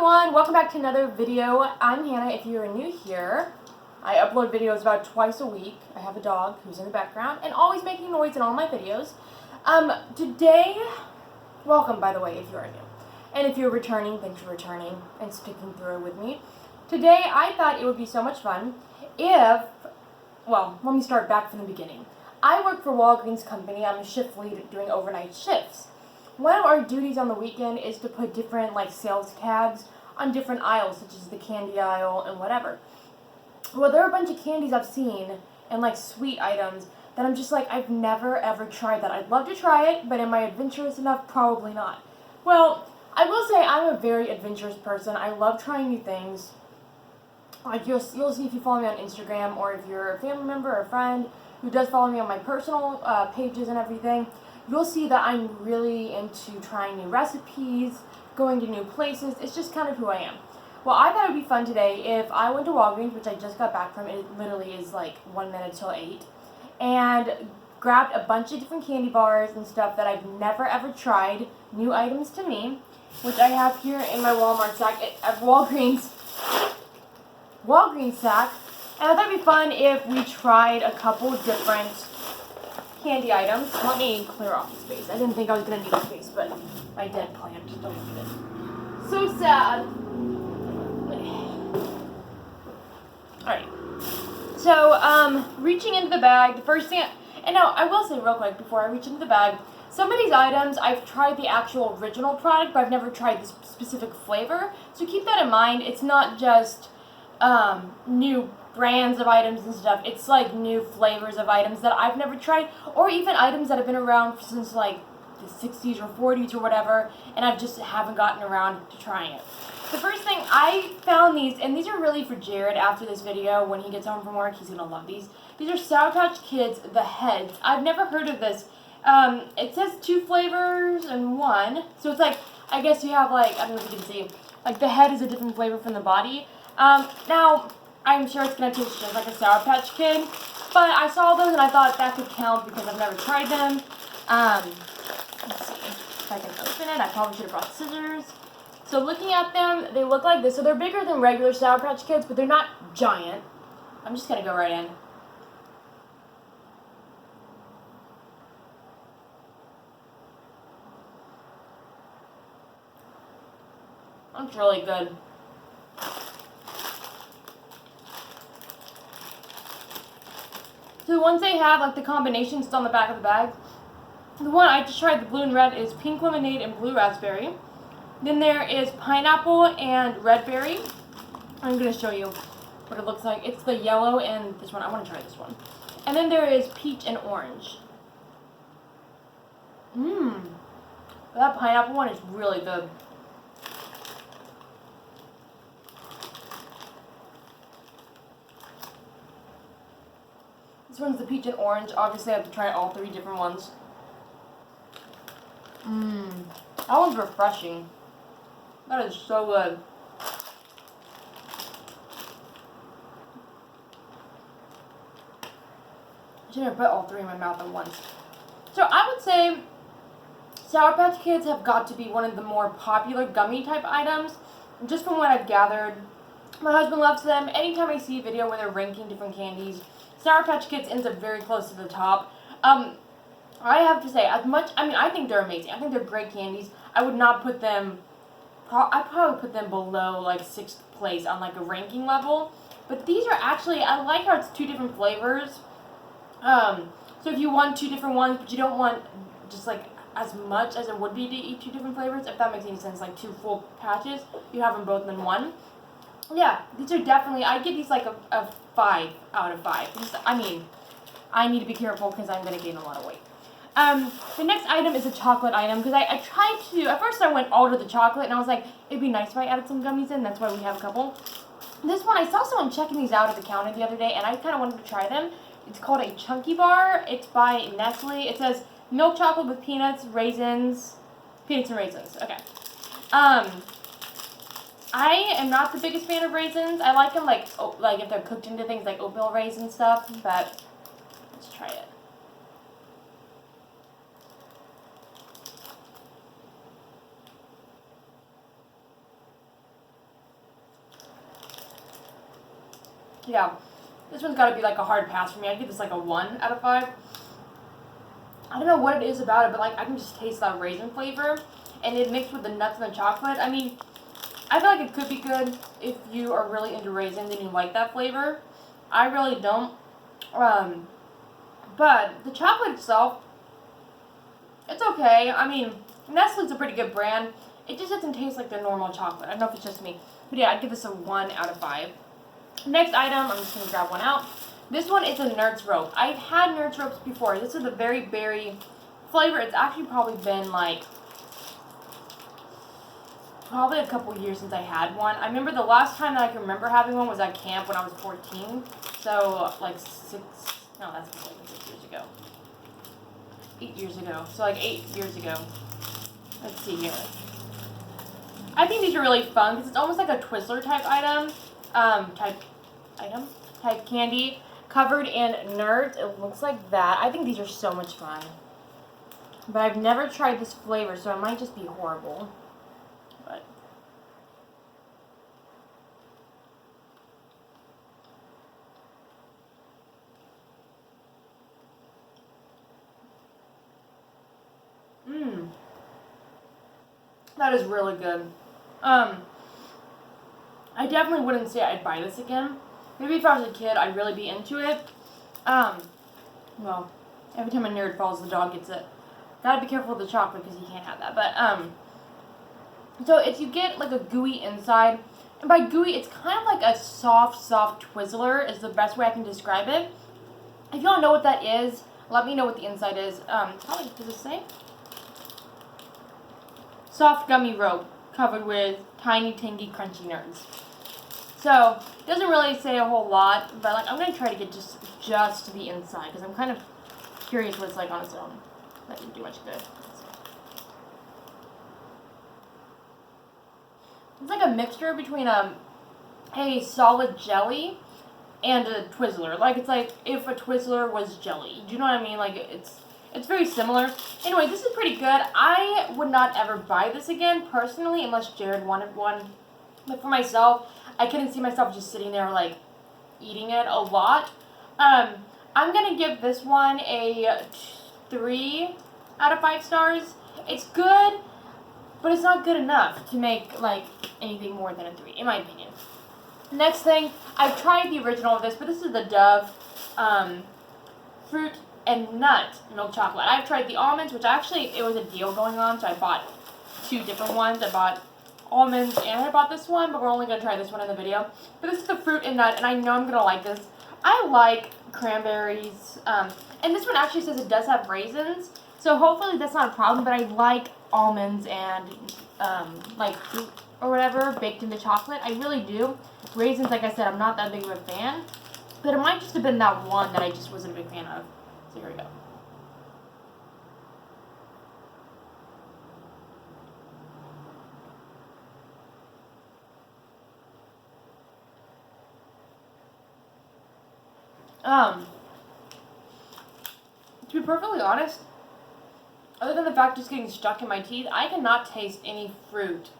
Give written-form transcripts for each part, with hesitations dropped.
everyone, welcome back to another video. I'm Hannah. If you're new here, I upload videos about twice a week. I have a dog who's in the background and always making noise in all my videos. Today, welcome by the way if you are new. And if you're returning, thanks for returning and sticking through with me. Today I thought it would be so much fun if, well, let me start back from the beginning. I work for Walgreens Company. I'm a shift lead doing overnight shifts. One of our duties on the weekend is to put different sales tags on different aisles, such as the candy aisle and whatever. Well, there are a bunch of candies I've seen and sweet items that I'm just I've never ever tried that. I'd love to try it, but am I adventurous enough? Probably not. Well, I will say I'm a very adventurous person. I love trying new things. You'll see if you follow me on Instagram, or if you're a family member or a friend who does follow me on my personal pages and everything, you'll see that I'm really into trying new recipes, going to new places. It's just kind of who I am. Well, I thought it would be fun today if I went to Walgreens, which I just got back from. It literally is 1 minute till 8, and grabbed a bunch of different candy bars and stuff that I've never ever tried, new items to me, which I have here in my Walmart sack, Walgreens sack. And I thought it'd be fun if we tried a couple different candy items. Let me clear off the space. I didn't think I was going to need the space, but I did plan to. Don't look at it. So sad. Alright. So, reaching into the bag, the first thing, and now I will say real quick before I reach into the bag, some of these items I've tried the actual original product, but I've never tried this specific flavor. So keep that in mind. It's not just new brands of items and stuff. It's new flavors of items that I've never tried, or even items that have been around since the 60s or 40s or whatever, and I just haven't gotten around to trying it. The first thing, I found these, and these are really for Jared after this video. When he gets home from work, he's gonna love these. These are Sour Patch Kids, the heads. I've never heard of this. It says 2 flavors and 1, so it's I guess you have I don't know if you can see, the head is a different flavor from the body. Now, I'm sure it's going to taste just like a Sour Patch Kid, but I saw those and I thought that could count because I've never tried them. Let's see if I can open it. I probably should have brought scissors. So looking at them, they look like this. So they're bigger than regular Sour Patch Kids, but they're not giant. I'm just going to go right in. That's really good. So the ones they have, the combinations on the back of the bag. The one I just tried, the blue and red, is pink lemonade and blue raspberry. Then there is pineapple and red berry. I'm going to show you what it looks like. It's the yellow and this one. I want to try this one. And then there is peach and orange. That pineapple one is really good. This one's the peach and orange. Obviously, I have to try all 3 different ones. That one's refreshing. That is so good. I should have put all 3 in my mouth at once. So I would say Sour Patch Kids have got to be one of the more popular gummy type items. Just from what I've gathered, my husband loves them. Anytime I see a video where they're ranking different candies, Sour Patch Kids ends up very close to the top. I have to say, I think they're amazing. I think they're great candies. I would not put them, I'd probably put them below 6th place on a ranking level. But these are actually, I like how it's 2 different flavors. So if you want 2 different ones, but you don't want just as much as it would be to eat 2 different flavors, if that makes any sense, 2 full patches, you have them both in one. Yeah, these are definitely, I'd give these a 5 out of 5. I need to be careful because I'm going to gain a lot of weight. The next item is a chocolate item, because I tried to, at first I went all to the chocolate, and I was it'd be nice if I added some gummies in. That's why we have a couple. This one, I saw someone checking these out at the counter the other day, and I kind of wanted to try them. It's called a Chunky Bar. It's by Nestle. It says milk chocolate with peanuts and raisins. Okay. I am not the biggest fan of raisins. I like them if they're cooked into things like oatmeal raisin stuff, but let's try it. Yeah, this one's got to be like a hard pass for me. I give this like a 1 out of 5. I don't know what it is about it, but like I can just taste that raisin flavor, and it mixed with the nuts and the chocolate. I mean, I feel like it could be good if you are really into raisins and you like that flavor. I really don't. But the chocolate itself, it's okay. I mean, Nestle's a pretty good brand. It just doesn't taste like the normal chocolate. I don't know if it's just me. But yeah, I'd give this a 1 out of 5. Next item, I'm just going to grab one out. This one is a Nerds Rope. I've had Nerds Ropes before. This is a very berry flavor. It's actually probably been like probably a couple years since I had one. I remember the last time that I can remember having one was at camp when I was 14. So like 6 years ago. 8 years ago. So like 8 years ago. Let's see here. I think these are really fun because it's almost like a Twizzler type item. Type candy covered in Nerds. It looks like that. I think these are so much fun. But I've never tried this flavor, so it might just be horrible. But that is really good. I definitely wouldn't say I'd buy this again. Maybe if I was a kid, I'd really be into it. Well, every time a nerd falls, the dog gets it. Gotta be careful with the chocolate because you can't have that. But, so if you get like a gooey inside, and by gooey, it's kind of like a soft Twizzler is the best way I can describe it. If y'all know what that is, let me know what the inside is. Probably, does it say? Soft gummy rope covered with tiny, tangy, crunchy nerds. So, it doesn't really say a whole lot, but like I'm going to try to get just to the inside, because I'm kind of curious what it's like on its own. That didn't do much good. It's like a mixture between a solid jelly and a Twizzler. Like, it's like if a Twizzler was jelly. Do you know what I mean? Like, it's very similar. Anyway, this is pretty good. I would not ever buy this again, personally, unless Jared wanted one. But for myself, I couldn't see myself just sitting there, like, eating it a lot. I'm going to give this one a 3 out of 5 stars. It's good, but it's not good enough to make, like, anything more than a 3, in my opinion. Next thing, I've tried the original of this, but this is the Dove fruit and nut milk chocolate. I've tried the almonds, which actually, it was a deal going on, so I bought 2 different ones. I bought almonds and I bought this one, but we're only going to try this one in the video. But this is the fruit and nut, and I know I'm going to like this. I like cranberries, and this one actually says it does have raisins, so hopefully that's not a problem, but I like almonds and, like, fruit or whatever baked into chocolate. I really do. Raisins, like I said, I'm not that big of a fan, but it might just have been that one that I just wasn't a big fan of. So here we go. To be perfectly honest, other than the fact it's getting stuck in my teeth, I cannot taste any fruit.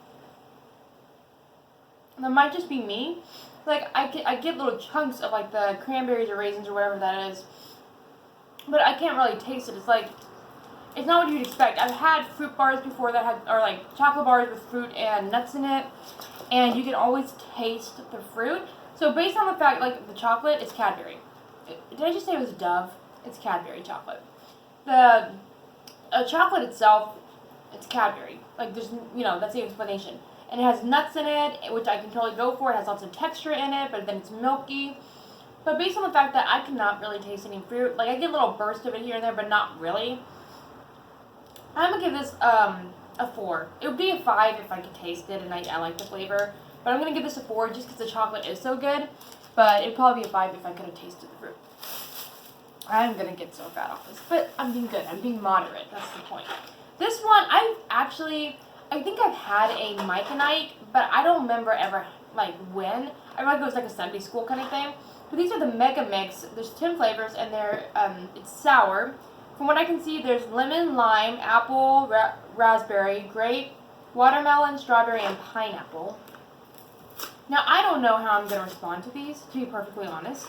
That might just be me. Like, I get little chunks of, like, the cranberries or raisins or whatever that is, but I can't really taste it. It's like, it's not what you'd expect. I've had fruit bars before that had, or like chocolate bars with fruit and nuts in it, and you can always taste the fruit. So based on the fact, like, the chocolate, it's Cadbury. Did I just say it was Dove? It's Cadbury chocolate. The chocolate itself, it's Cadbury. Like, there's, that's the explanation. And it has nuts in it, which I can totally go for. It has lots of texture in it, but then it's milky. But based on the fact that I cannot really taste any fruit, like, I get a little burst of it here and there, but not really, I'm going to give this a 4. It would be a 5 if I could taste it and I like the flavor. But I'm going to give this a 4 just because the chocolate is so good. But it would probably be a 5 if I could have tasted the fruit. I'm going to get so fat off this. But I'm being good. I'm being moderate. That's the point. This one, I think I've had a Myconite, but I don't remember ever, like, when. I remember it was like a Sunday school kind of thing. But these are the Megamix. There's 10 flavors, and it's sour. From what I can see, there's lemon, lime, apple, raspberry, grape, watermelon, strawberry, and pineapple. Now, I don't know how I'm going to respond to these, to be perfectly honest.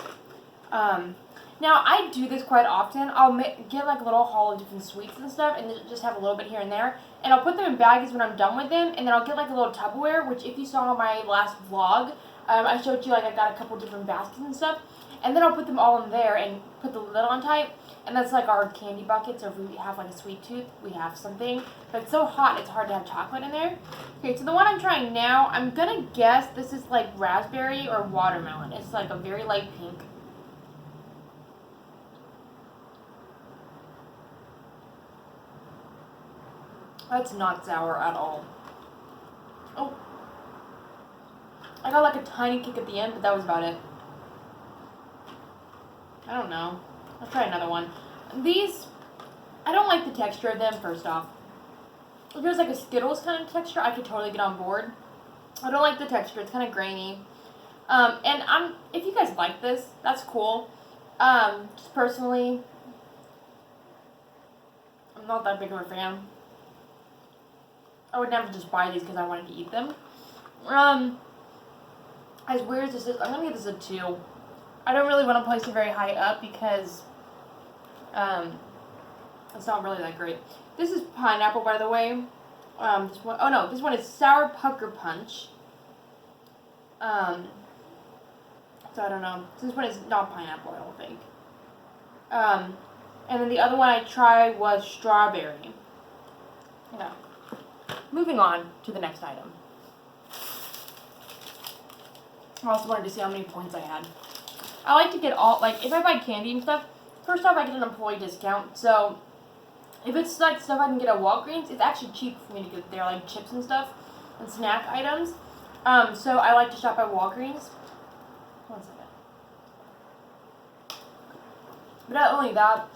Now, I do this quite often. I'll get like a little haul of different sweets and stuff, and just have a little bit here and there. And I'll put them in baggies when I'm done with them, and then I'll get like a little Tupperware, which if you saw on my last vlog, I showed you like I got a couple different baskets and stuff. And then I'll put them all in there and put the lid on tight. And that's like our candy bucket, so if we have like a sweet tooth, we have something. But it's so hot, it's hard to have chocolate in there. Okay, so the one I'm trying now, I'm gonna guess this is like raspberry or watermelon. It's like a very light pink. That's not sour at all. Oh. I got like a tiny kick at the end, but that was about it. I don't know. I'll try another one. These, I don't like the texture of them, first off. If it was like a Skittles kind of texture, I could totally get on board. I don't like the texture. It's kind of grainy. And if you guys like this, that's cool. Just personally, I'm not that big of a fan. I would never just buy these because I wanted to eat them. As weird as this is, I'm going to give this a 2. I don't really want to place it very high up because it's not really that great. This is pineapple, by the way. This one, oh no, this one is sour pucker punch. So I don't know. This one is not pineapple, I don't think. And then the other one I tried was strawberry. Yeah. Moving on to the next item. I also wanted to see how many points I had. I like to get all, like, if I buy candy and stuff, first off, I get an employee discount. So, if it's like stuff I can get at Walgreens, it's actually cheap for me to get there, like chips and stuff, and snack items. So I like to shop at Walgreens. 1 second. But not only that,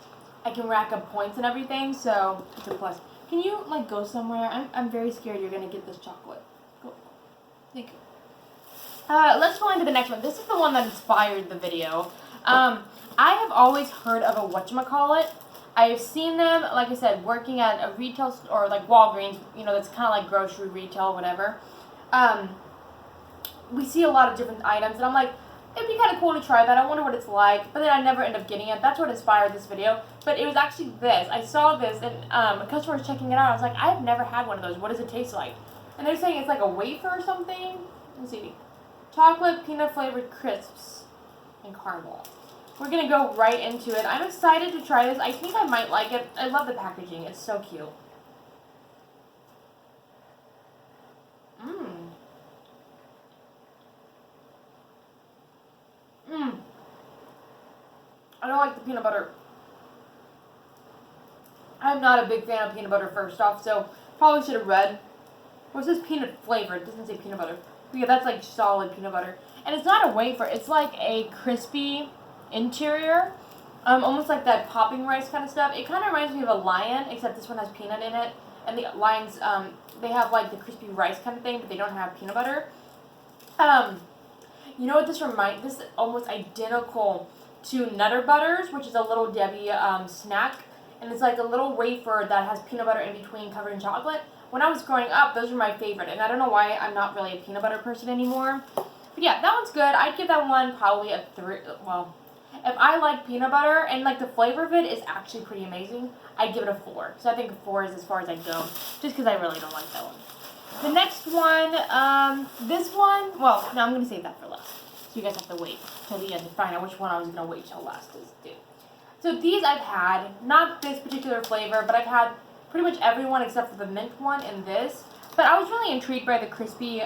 I can rack up points and everything, so it's a plus. Can you, like, go somewhere? I'm very scared you're going to get this chocolate. Go. Thank you. Let's go into the next one. This is the one that inspired the video. I have always heard of a whatchamacallit. I've seen them, like I said, working at a retail store, like Walgreens, you know, that's kind of like grocery retail, whatever. We see a lot of different items, and I'm like, it'd be kind of cool to try that. I wonder what it's like, but then I never end up getting it. That's what inspired this video, but it was actually this. I saw this, and a customer was checking it out. I was like, I've never had one of those. What does it taste like? And they're saying it's like a wafer or something. Let's see. Chocolate, peanut flavored crisps, and caramel. We're going to go right into it. I'm excited to try this. I think I might like it. I love the packaging. It's so cute. I don't like the peanut butter. I'm not a big fan of peanut butter, first off, so probably should have read. What's this peanut flavor? It doesn't say peanut butter. But yeah, that's like solid peanut butter. And it's not a wafer. It's like a crispy interior. Almost like that popping rice kind of stuff. It kind of reminds me of a lion, except this one has peanut in it. And the lions, they have like the crispy rice kind of thing, but they don't have peanut butter. You know what this reminds? This is almost identical to Nutter Butters, which is a Little Debbie snack. And it's like a little wafer that has peanut butter in between covered in chocolate. When I was growing up, those were my favorite. And I don't know why I'm not really a peanut butter person anymore. But yeah, that one's good. I'd give that one probably a 3. Well, if I like peanut butter and like the flavor of it is actually pretty amazing, I'd give it a 4. So I think a 4 is as far as I go, just because I really don't like that one. The next one, this one, well, no, I'm going to save that for last. So you guys have to wait till the end to find out which one I was going to wait till last to do. So these I've had, not this particular flavor, but I've had pretty much every one except for the mint one and this. But I was really intrigued by the crispy,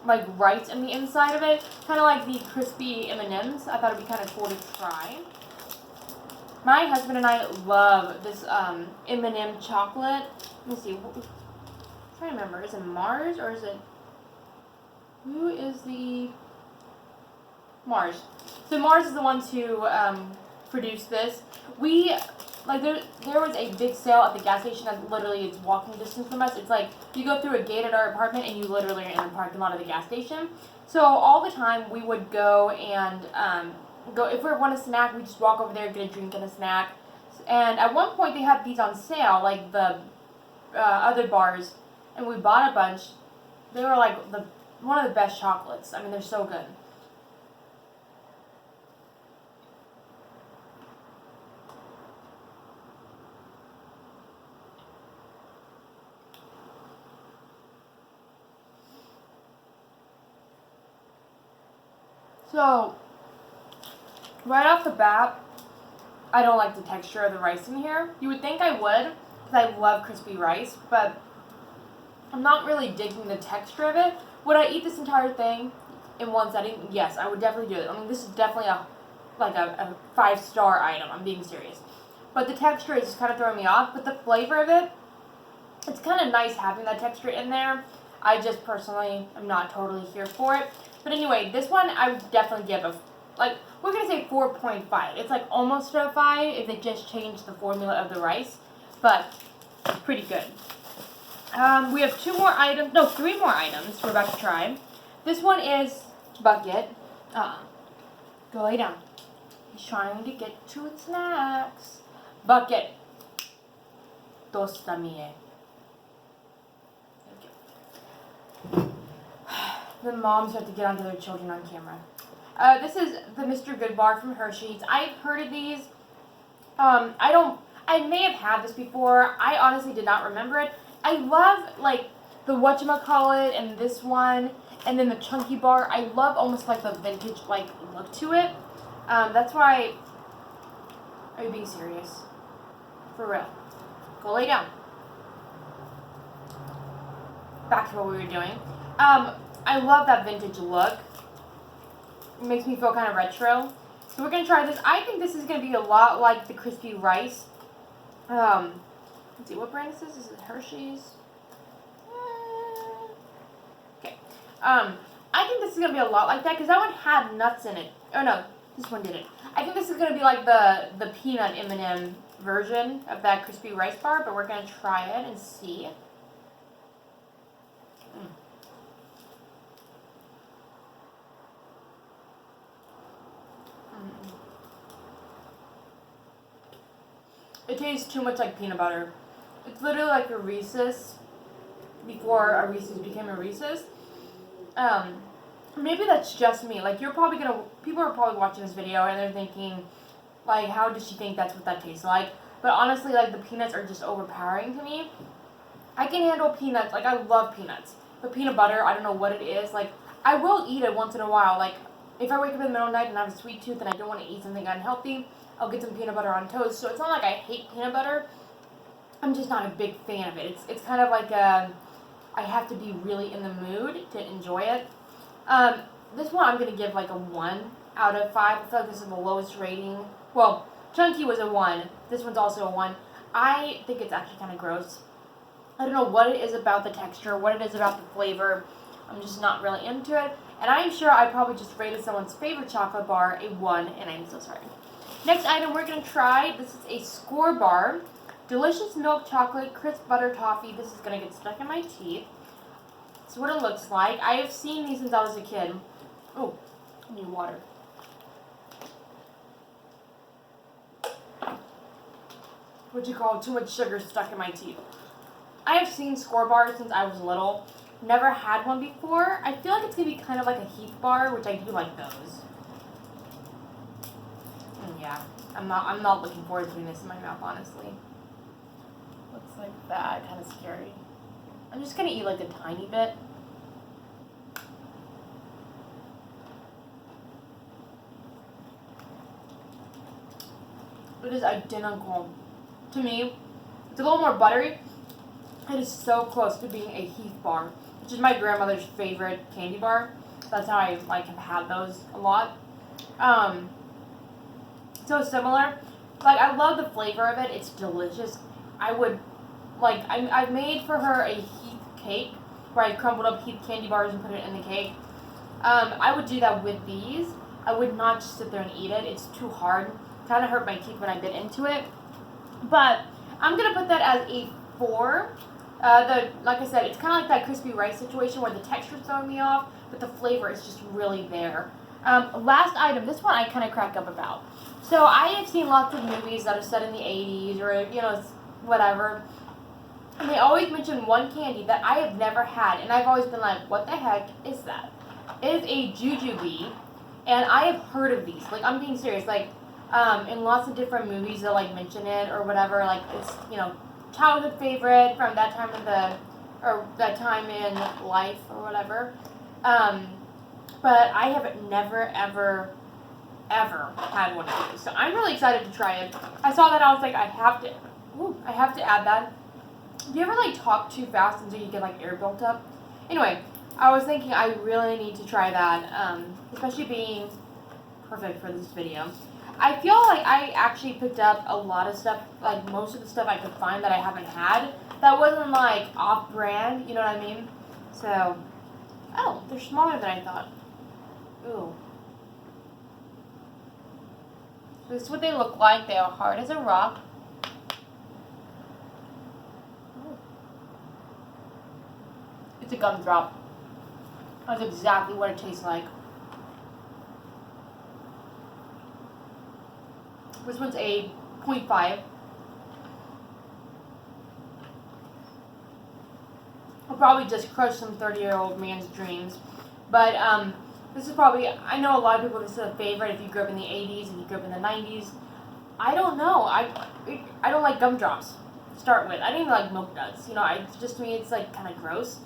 like rice in the inside of it. Kind of like the crispy M&Ms. I thought it'd be kind of cool to try. My husband and I love this M&M chocolate. Let me see. I'm trying to remember. Is it Mars or is it... Who is the... Mars. So Mars is the ones who produce this. We... Like, there was a big sale at the gas station that literally is walking distance from us. It's like, you go through a gate at our apartment and you literally are in the parking lot of the gas station. So all the time we would go and, if we want a snack, we just walk over there, get a drink and a snack. And at one point they had these on sale, like the other bars, and we bought a bunch. They were like one of the best chocolates. I mean, they're so good. So, right off the bat, I don't like the texture of the rice in here. You would think I would, because I love crispy rice, but I'm not really digging the texture of it. Would I eat this entire thing in one setting? Yes, I would definitely do it. I mean, this is definitely a 5-star item. I'm being serious. But the texture is just kind of throwing me off. But the flavor of it, it's kind of nice having that texture in there. I just personally am not totally here for it. But anyway, this one I would definitely give we're going to say 4.5. It's like almost a 5 if they just changed the formula of the rice. But it's pretty good. We have 3 more items we're about to try. This one is Bucket. Go lay down. He's trying to get to its snacks. Bucket. Tosta mie. The moms have to get onto their children on camera. This is the Mr. Goodbar from Hershey's. I've heard of these. I may have had this before. I honestly did not remember it. I love, the whatchamacallit and this one, and then the chunky bar. I love almost, the vintage, look to it. That's why... Are you being serious? For real. Go lay down. Back to what we were doing. I love that vintage look. It makes me feel kind of retro. So we're going to try this. I think this is going to be a lot like the crispy rice. Let's see, what brand is this? Is it Hershey's? Okay. I think this is going to be a lot like that because that one had nuts in it. Oh no, this one didn't. I think this is going to be like the peanut M&M version of that crispy rice bar, but we're going to try it and see. It tastes too much like peanut butter. It's literally like a Reese's before a Reese's became a Reese's. Maybe that's just me. People are probably watching this video and they're thinking, how does she think that's what that tastes like? But honestly, the peanuts are just overpowering to me. I can handle peanuts. I love peanuts. But peanut butter, I don't know what it is. I will eat it once in a while. If I wake up in the middle of the night and I have a sweet tooth and I don't want to eat something unhealthy, I'll get some peanut butter on toast. So it's not like I hate peanut butter. I'm just not a big fan of it. It's kind of I have to be really in the mood to enjoy it. This one I'm going to give a 1 out of 5. I feel like this is the lowest rating. Well, Chunky was a 1. This one's also a 1. I think it's actually kind of gross. I don't know what it is about the texture, what it is about the flavor. I'm just not really into it. And I'm sure I probably just rated someone's favorite chocolate bar a 1, and I'm so sorry. Next item we're going to try, this is a Score bar. Delicious milk chocolate, crisp butter toffee. This is going to get stuck in my teeth. This is what it looks like. I have seen these since I was a kid. Oh, I need water. What you call too much sugar stuck in my teeth. I have seen Score bars since I was little. Never had one before. I feel like it's going to be kind of like a Heath bar, which I do like those. Yeah, I'm not looking forward to putting this in my mouth, honestly. Looks like that, kind of scary. I'm just gonna eat a tiny bit. It is identical to me. It's a little more buttery. It is so close to being a Heath bar, which is my grandmother's favorite candy bar. That's how I have had those a lot. So similar. I love the flavor of it. It's delicious. I would, I made for her a Heath cake where I crumbled up Heath candy bars and put it in the cake. I would do that with these. I would not just sit there and eat it. It's too hard. Kind of hurt my teeth when I bit into it. But I'm going to put that as a 4. Like I said, it's kind of like that crispy rice situation where the texture's throwing me off, but the flavor is just really there. Last item, this one I kind of crack up about. So I have seen lots of movies that are set in the 80s or, whatever. And they always mention one candy that I have never had, and I've always been like, what the heck is that? It is a Jujube, and I have heard of these. Like, I'm being serious. Like, in lots of different movies they'll like mention it or whatever. Like, it's, you know, childhood favorite from that time of or that time in life or whatever. But I have never ever had one of these, so I'm really excited to try it. I saw that, I was like, I have to add that. Do you ever like talk too fast until you get like air built up? Anyway, I was thinking I really need to try that, especially being perfect for this video. I feel like I actually picked up a lot of stuff, like most of the stuff I could find that I haven't had, that wasn't like off-brand, you know what I mean? So, oh, they're smaller than I thought. Ooh. This is what they look like. They are hard as a rock. Ooh. It's a gumdrop. That's exactly what it tastes like. This one's a 0.5. I'll probably just crush some 30-year-old man's dreams. But this is probably, I know a lot of people, this is a favorite if you grew up in the 80s, if you grew up in the 90s. I don't know. I don't like gumdrops to start with. I didn't even like milk duds. You know, just to me it's like kind of gross.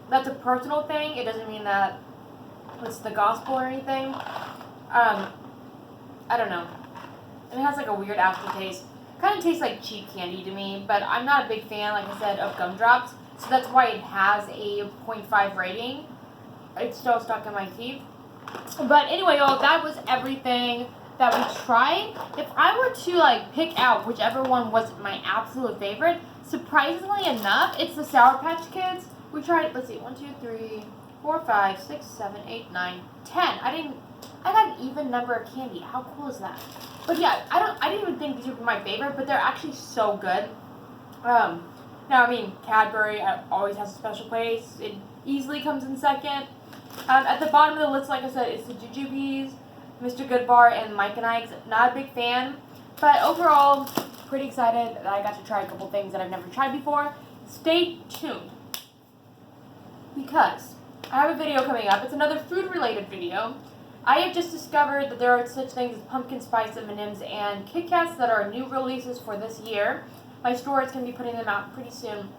That's a personal thing. It doesn't mean that it's the gospel or anything. I don't know. It has like a weird aftertaste. Kind of tastes like cheap candy to me, but I'm not a big fan, like I said, of gumdrops. So that's why it has a 0.5 rating. It's still stuck in my teeth. But anyway, y'all, that was everything that we tried. If I were to like pick out whichever one was my absolute favorite, surprisingly enough, it's the Sour Patch Kids. We tried, let's see, 1, 2, 3, 4, 5, 6, 7, 8, 9, 10. I got an even number of candy. How cool is that? But yeah, I didn't even think these were my favorite, but they're actually so good. Now, I mean, Cadbury always has a special place. It easily comes in second. At the bottom of the list, like I said, it's the Jujubes, Mr. Goodbar, and Mike and Ike's. Not a big fan, but overall, pretty excited that I got to try a couple things that I've never tried before. Stay tuned, because I have a video coming up. It's another food-related video. I have just discovered that there are such things as pumpkin spice M&Ms and Kit Kats that are new releases for this year. My store is going to be putting them out pretty soon,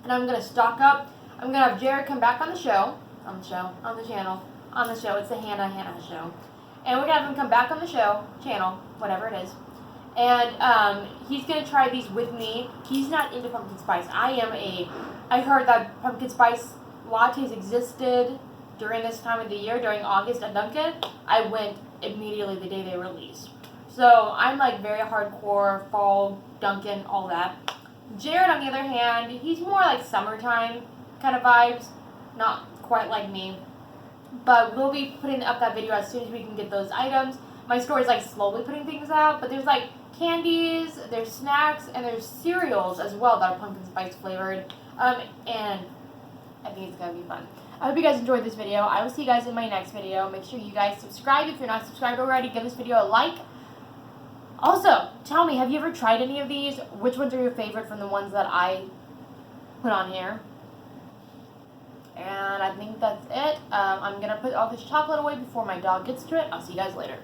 and I'm going to stock up. I'm going to have Jared come back on the channel. It's the Hannah show. And we're going to have him come back on the channel, whatever it is. And he's going to try these with me. He's not into pumpkin spice. I heard that pumpkin spice lattes existed during this time of the year, during August at Dunkin'. I went immediately the day they released. So I'm like very hardcore, fall, Dunkin', all that. Jared, on the other hand, he's more like summertime kind of vibes. Not quite like me. But we'll be putting up that video as soon as we can get those items. My store is like slowly putting things out, but there's like candies, there's snacks, and there's cereals as well that are pumpkin spice flavored. And I think it's going to be fun. I hope you guys enjoyed this video. I will see you guys in my next video. Make sure you guys subscribe if you're not subscribed already. Give this video a like. Also, tell me, have you ever tried any of these? Which ones are your favorite from the ones that I put on here? And I think that's it. I'm going to put all this chocolate away before my dog gets to it. I'll see you guys later.